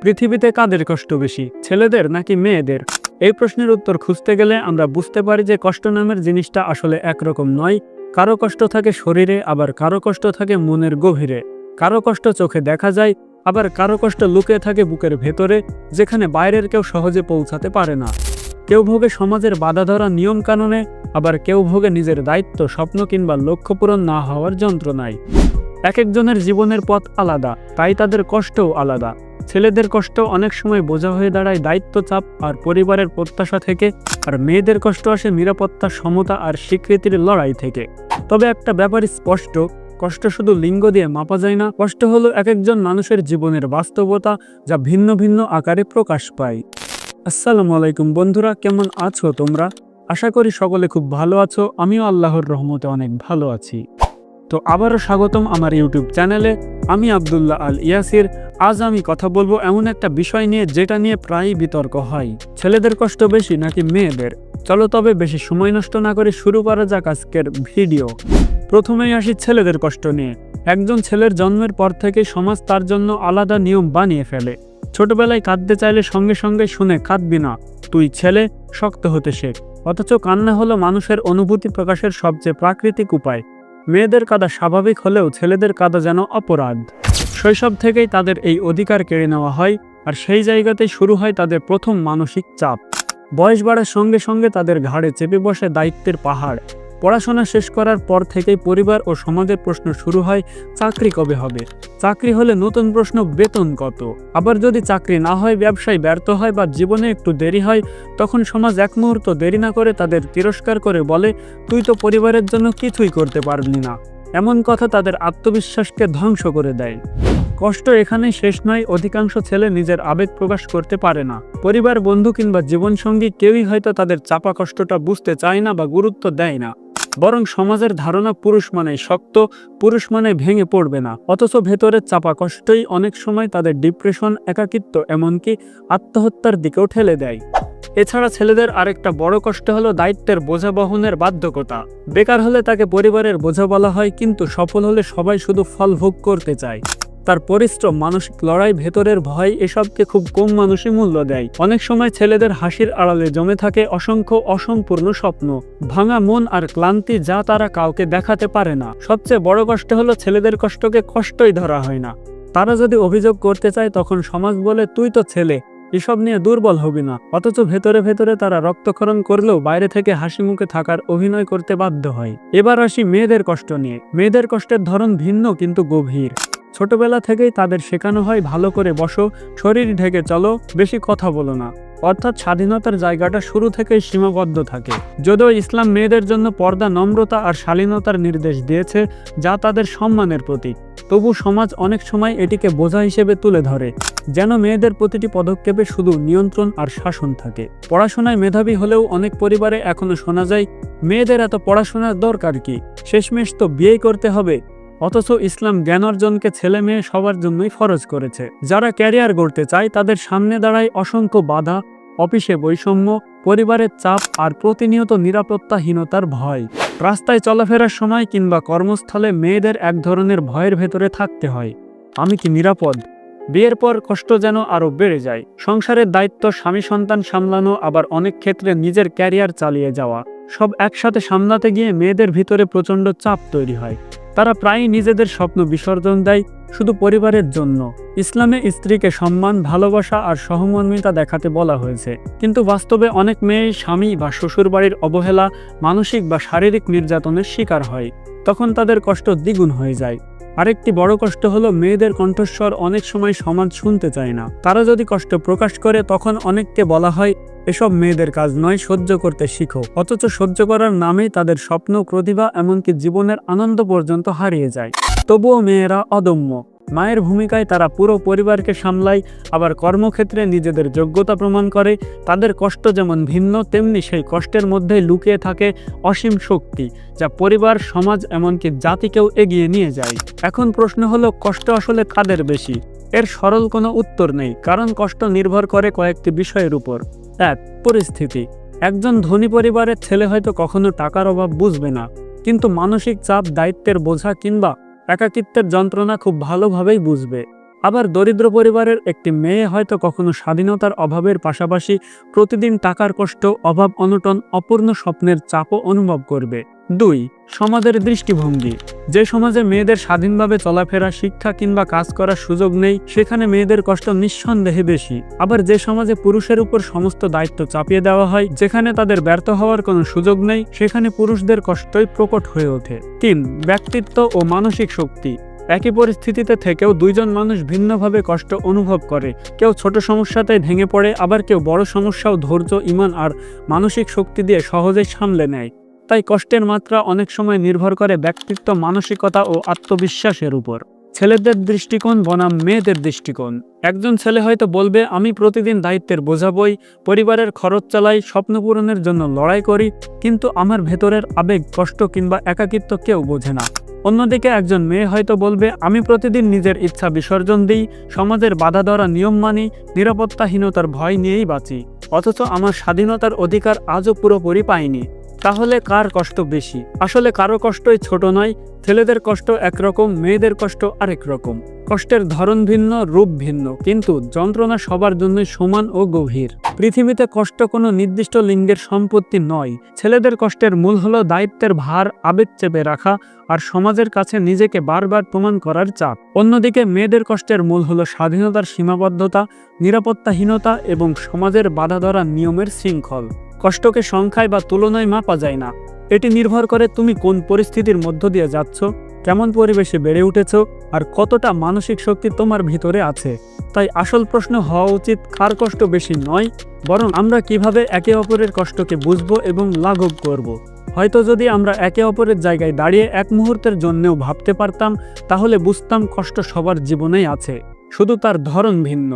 পৃথিবীতে কাদের কষ্ট বেশি, ছেলেদের নাকি মেয়েদের? এই প্রশ্নের উত্তর খুঁজতে গেলে আমরা বুঝতে পারি যে কষ্ট নামের জিনিসটা আসলে একরকম নয়। কারো কষ্ট থাকে শরীরে, আবার কারো কষ্ট থাকে মনের গভীরে। কারো কষ্ট চোখে দেখা যায়, আবার কারো কষ্ট লুকিয়ে থাকে বুকের ভেতরে, যেখানে বাইরের কেউ সহজে পৌঁছাতে পারে না। কেউ ভোগে সমাজের বাধা ধরা নিয়ম কানুনে, আবার কেউ ভোগে নিজের দায়িত্ব, স্বপ্ন কিংবা লক্ষ্য পূরণ না হওয়ার যন্ত্রণায়। এক একজনের জীবনের পথ আলাদা, তাই তাদের কষ্টও আলাদা। ছেলেদের কষ্ট অনেক সময় বোঝা হয়ে দাঁড়ায় দায়িত্ব, চাপ আর পরিবারের প্রত্যাশা থেকে, আর মেয়েদের কষ্ট আসে নিরাপত্তা, সমতা আর স্বীকৃতির লড়াই থেকে। তবে একটা ব্যাপার স্পষ্ট, কষ্ট শুধু লিঙ্গ দিয়ে মাপা যায় না। কষ্ট হলো এক একজন মানুষের জীবনের বাস্তবতা, যা ভিন্ন ভিন্ন আকারে প্রকাশ পায়। আসসালামু আলাইকুম বন্ধুরা, কেমন আছো তোমরা? আশা করি সকলে খুব ভালো আছো। আমিও আল্লাহর রহমতে অনেক ভালো আছি। তো আবারও স্বাগতম আমার ইউটিউব চ্যানেলে। আমি আব্দুল্লাহ আল ইয়াসির। আজ আমি কথা বলবো এমন একটা বিষয় নিয়ে যেটা নিয়ে প্রায়ই বিতর্ক হয়। ছেলেদের কষ্ট বেশি নাকি মেয়েদের? চলো তবে বেশি সময় নষ্ট না করে শুরু করা যাক আজকের ভিডিও। প্রথমেই আসি ছেলেদের কষ্ট নিয়ে। একজন ছেলের জন্মের পর থেকে সমাজ তার জন্য আলাদা নিয়ম বানিয়ে ফেলে। ছোটবেলায় কাঁদতে চাইলে সঙ্গে সঙ্গে শুনে কাঁদবি না, তুই ছেলে, শক্ত হতে শেখ। অথচ কান্না হলো মানুষের অনুভূতি প্রকাশের সবচেয়ে প্রাকৃতিক উপায়। মেয়েদের কাঁদা স্বাভাবিক হলেও ছেলেদের কাঁদা যেন অপরাধ। শৈশব থেকেই তাদের এই অধিকার কেড়ে নেওয়া হয়, আর সেই জায়গাতেই শুরু হয় তাদের প্রথম মানসিক চাপ। বয়স বাড়ার সঙ্গে সঙ্গে তাদের ঘাড়ে চেপে বসে দায়িত্বের পাহাড়। পড়াশোনা শেষ করার পর থেকেই পরিবার ও সমাজের প্রশ্ন শুরু হয়, চাকরি কবে হবে? চাকরি হলে নতুন প্রশ্ন, বেতন কত? আবার যদি চাকরি না হয়, ব্যবসায় ব্যর্থ হয় বা জীবনে একটু দেরি হয়, তখন সমাজ এক মুহূর্ত দেরি না করে তাদের তিরস্কার করে বলে, তুই তো পরিবারের জন্য কিছুই করতে পারলি না। এমন কথা তাদের আত্মবিশ্বাসকে ধ্বংস করে দেয়। কষ্ট এখানেই শেষ নয়। অধিকাংশ ছেলে নিজের আবেগ প্রকাশ করতে পারে না। পরিবার, বন্ধু কিংবা জীবনসঙ্গী কেউই হয়তো তাদের চাপা কষ্টটা বুঝতে চায় না বা গুরুত্ব দেয় না। বরং সমাজের ধারণা পুরুষ মানে শক্ত, পুরুষ মানে ভেঙে পড়বে না। অথচ ভেতরের চাপা কষ্টই অনেক সময় তাদের ডিপ্রেশন, একাকিত্ব, এমনকি আত্মহত্যার দিকেও ঠেলে দেয়। এছাড়া ছেলেদের আরেকটা বড় কষ্ট হলো দায়িত্বের বোঝা বহনের বাধ্যকতা। বেকার হলে তাকে পরিবারের বোঝা বলা হয়, কিন্তু সফল হলে সবাই শুধু ফল ভোগ করতে চায়। তার পরিশ্রম, মানসিক লড়াই, ভেতরের ভয়, এসবকে খুব কম মানুষই মূল্য দেয়। অনেক সময় ছেলেদের হাসির আড়ালে জমে থাকে অসংখ্য অসম্পূর্ণ স্বপ্ন, ভাঙা মন আর ক্লান্তি, যা তারা কাউকে দেখাতে পারে না। সবচেয়ে বড় কষ্ট হলো ছেলেদের কষ্টকে কষ্টই ধরা হয় না। তারা যদি অভিযোগ করতে চায়, তখন সমাজ বলে, তুই তো ছেলে, এসব নিয়ে দুর্বল হবি না। অথচ ভেতরে ভেতরে তারা রক্তক্ষরণ করলেও বাইরে থেকে হাসি মুখে থাকার অভিনয় করতে বাধ্য হয়। এবার আসি মেয়েদের কষ্ট নিয়ে। মেয়েদের কষ্টের ধরন ভিন্ন কিন্তু গভীর। ছোটবেলা থেকেই তাদের শেখানো হয়, ভালো করে বসো, শরীর ঢেকে চলো, বেশি কথা বলো না। অর্থাৎ স্বাধীনতার জায়গাটা শুরু থেকেই সীমাবদ্ধ থাকে। যদিও ইসলাম মেয়েদের জন্য পর্দা, নম্রতা আর শালীনতার নির্দেশ দিয়েছে, যা তাদের সম্মানের প্রতীক, তবু সমাজ অনেক সময় এটিকে বোঝা হিসেবে তুলে ধরে, যেন মেয়েদের প্রতিটি পদক্ষেপে শুধু নিয়ন্ত্রণ আর শাসন থাকে। পড়াশোনায় মেধাবী হলেও অনেক পরিবারে এখনো শোনা যায়, মেয়েদের এত পড়াশোনার দরকার কি, শেষমেশ তো বিয়ে করতে হবে। অথচ ইসলাম জ্ঞান অর্জনকে ছেলে মেয়ে সবার জন্যই ফরজ করেছে। যারা ক্যারিয়ার গড়তে চায়, তাদের সামনে দাঁড়ায় অসংখ্য বাধা, অফিসে বৈষম্য, পরিবারের চাপ আর প্রতিনিয়ত নিরাপত্তাহীনতার ভয়। রাস্তায় চলাফেরার সময় কিংবা কর্মস্থলে মেয়েদের এক ধরনের ভয়ের ভেতরে থাকতে হয়, আমি কি নিরাপদ? বিয়ের পর কষ্ট যেন আরো বেড়ে যায়। সংসারের দায়িত্ব, স্বামী সন্তান সামলানো, আবার অনেক ক্ষেত্রে নিজের ক্যারিয়ার চালিয়ে যাওয়া, সব একসাথে সামলাতে গিয়ে মেয়েদের ভিতরে প্রচণ্ড চাপ তৈরি হয়। তারা প্রায়ই নিজেদের স্বপ্ন বিসর্জন দেয় শুধু পরিবারের জন্য। ইসলামে স্ত্রীকে সম্মান, ভালোবাসা আর সহমর্মিতা দেখাতে বলা হয়েছে, কিন্তু বাস্তবে অনেক মেয়ে স্বামী বা শ্বশুরবাড়ির অবহেলা, মানসিক বা শারীরিক নির্যাতনের শিকার হয়। তখন তাদের কষ্ট দ্বিগুণ হয়ে যায়। আরেকটি বড় কষ্ট হলো মেয়েদের কণ্ঠস্বর অনেক সময় সমাজ শুনতে চায় না। তারা যদি কষ্ট প্রকাশ করে, তখন অনেককে বলা হয়, এসব মেয়েদের কাজ নয়, সহ্য করতে শিখো। অথচ সহ্য করার নামেই তাদের স্বপ্ন, প্রতিভা, এমনকি জীবনের আনন্দ পর্যন্ত হারিয়ে যায়। তবুও মেয়েরা অদম্য। মায়ের ভূমিকায় তারা পুরো পরিবারকে সামলায়, আবার কর্মক্ষেত্রে নিজেদের যোগ্যতা প্রমাণ করে। তাদের কষ্ট যেমন ভিন্ন, তেমনি সেই কষ্টের মধ্যে লুকিয়ে থাকে অসীম শক্তি, যা পরিবার, সমাজ, এমনকি জাতিকেও এগিয়ে নিয়ে যায়। এখন প্রশ্ন হলো, কষ্ট আসলে কাদের বেশি? এর সরল কোনো উত্তর নেই, কারণ কষ্ট নির্ভর করে কয়েকটি বিষয়ের উপর। 1. পরিস্থিতি। একজন ধনী পরিবারের ছেলে হয়তো কখনো টাকার অভাব বুঝবে না, কিন্তু মানসিক চাপ, দায়িত্বের বোঝা কিংবা একাকিত্বের যন্ত্রণা খুব ভালোভাবেই বুঝবে। আবার দরিদ্র পরিবারের একটি মেয়ে হয়তো কখনো স্বাধীনতার অভাবের পাশাপাশি প্রতিদিন টাকার কষ্ট, অভাব অনটন, অপূর্ণ স্বপ্নের চাপও অনুভব করবে। 2. সমাজের দৃষ্টিভঙ্গি। যে সমাজে মেয়েদের স্বাধীনভাবে চলাফেরা, শিক্ষা কিংবা কাজ করার সুযোগ নেই, সেখানে মেয়েদের কষ্ট নিঃসন্দেহে বেশি। আবার যে সমাজে পুরুষের উপর সমস্ত দায়িত্ব চাপিয়ে দেওয়া হয়, যেখানে তাদের ব্যর্থ হওয়ার কোনো সুযোগ নেই, সেখানে পুরুষদের কষ্টই প্রকট হয়ে ওঠে। 3. ব্যক্তিত্ব ও মানসিক শক্তি। একই পরিস্থিতিতে থেকেও দুইজন মানুষ ভিন্নভাবে কষ্ট অনুভব করে। কেউ ছোট সমস্যাতেই ভেঙে পড়ে, আবার কেউ বড় সমস্যাও ধৈর্য, ঈমান আর মানসিক শক্তি দিয়ে সহজেই সামলে নেয়। তাই কষ্টের মাত্রা অনেক সময় নির্ভর করে ব্যক্তিত্ব, মানসিকতা ও আত্মবিশ্বাসের উপর। ছেলেদের দৃষ্টিকোণ বনাম মেয়েদের দৃষ্টিকোণ। একজন ছেলে হয়তো বলবে, আমি প্রতিদিন দায়িত্বের বোঝা বই, পরিবারের খরচ চালাই, স্বপ্ন পূরণের জন্য লড়াই করি, কিন্তু আমার ভেতরের আবেগ, কষ্ট কিংবা একাকিত্ব কেউ বোঝে না। অন্যদিকে একজন মেয়ে হয়তো বলবে, আমি প্রতিদিন নিজের ইচ্ছা বিসর্জন দিই, সমাজের বাধা ধরা নিয়ম মানি, নিরাপত্তাহীনতার ভয় নিয়েই বাঁচি, অথচ আমার স্বাধীনতার অধিকার আজও পুরোপুরি পাইনি। তাহলে কার কষ্ট বেশি? আসলে কারো কষ্টই ছোট নয়। ছেলেদের কষ্ট একরকম, মেয়েদের কষ্ট আরেক রকম। কষ্টের ধরন ভিন্ন, রূপ ভিন্ন, কিন্তু যন্ত্রণা সবার জন্যই সমান ও গভীর। পৃথিবীতে কষ্ট কোনো নির্দিষ্ট লিঙ্গের সম্পত্তি নয়। ছেলেদের কষ্টের মূল হলো দায়িত্বের ভার, আবেগ চেপে রাখা আর সমাজের কাছে নিজেকে বারবার প্রমাণ করার চাপ। অন্যদিকে মেয়েদের কষ্টের মূল হলো স্বাধীনতার সীমাবদ্ধতা, নিরাপত্তাহীনতা এবং সমাজের বাধা ধরা নিয়মের শৃঙ্খল। কষ্টকে সংখ্যায় বা তুলনায় মাপা যায় না। এটি নির্ভর করে তুমি কোন পরিস্থিতির মধ্য দিয়ে যাচ্ছ, কেমন পরিবেশে বেড়ে উঠেছ আর কতটা মানসিক শক্তি তোমার ভিতরে আছে। তাই আসল প্রশ্ন হওয়া উচিত কার কষ্ট বেশি নয়, বরং আমরা কিভাবে একে অপরের কষ্টকে বুঝবো এবং লাঘব করব। হয়তো যদি আমরা একে অপরের জায়গায় দাঁড়িয়ে এক মুহূর্তের জন্যও ভাবতে পারতাম, তাহলে বুঝতাম কষ্ট সবার জীবনেই আছে, শুধু তার ধরন ভিন্ন।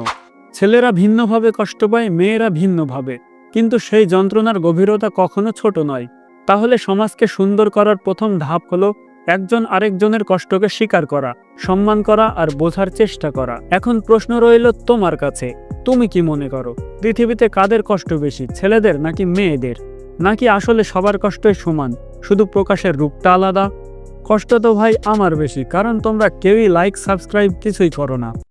ছেলেরা ভিন্নভাবে কষ্ট পায়, মেয়েরা ভিন্নভাবে, কিন্তু সেই যন্ত্রণার গভীরতা কখনো ছোট নয়। তাহলে সমাজকে সুন্দর করার প্রথম ধাপ হলো একজন আরেকজনের কষ্টকে স্বীকার করা, সম্মান করা আর বোঝার চেষ্টা করা। এখন প্রশ্ন রইল তোমার কাছে, তুমি কি মনে করো পৃথিবীতে কাদের কষ্ট বেশি, ছেলেদের নাকি মেয়েদের? নাকি আসলে সবার কষ্টই সমান, শুধু প্রকাশের রূপটা আলাদা? কষ্ট তো ভাই আমার বেশি, কারণ তোমরা কেউই লাইক, সাবস্ক্রাইব কিছুই করো না।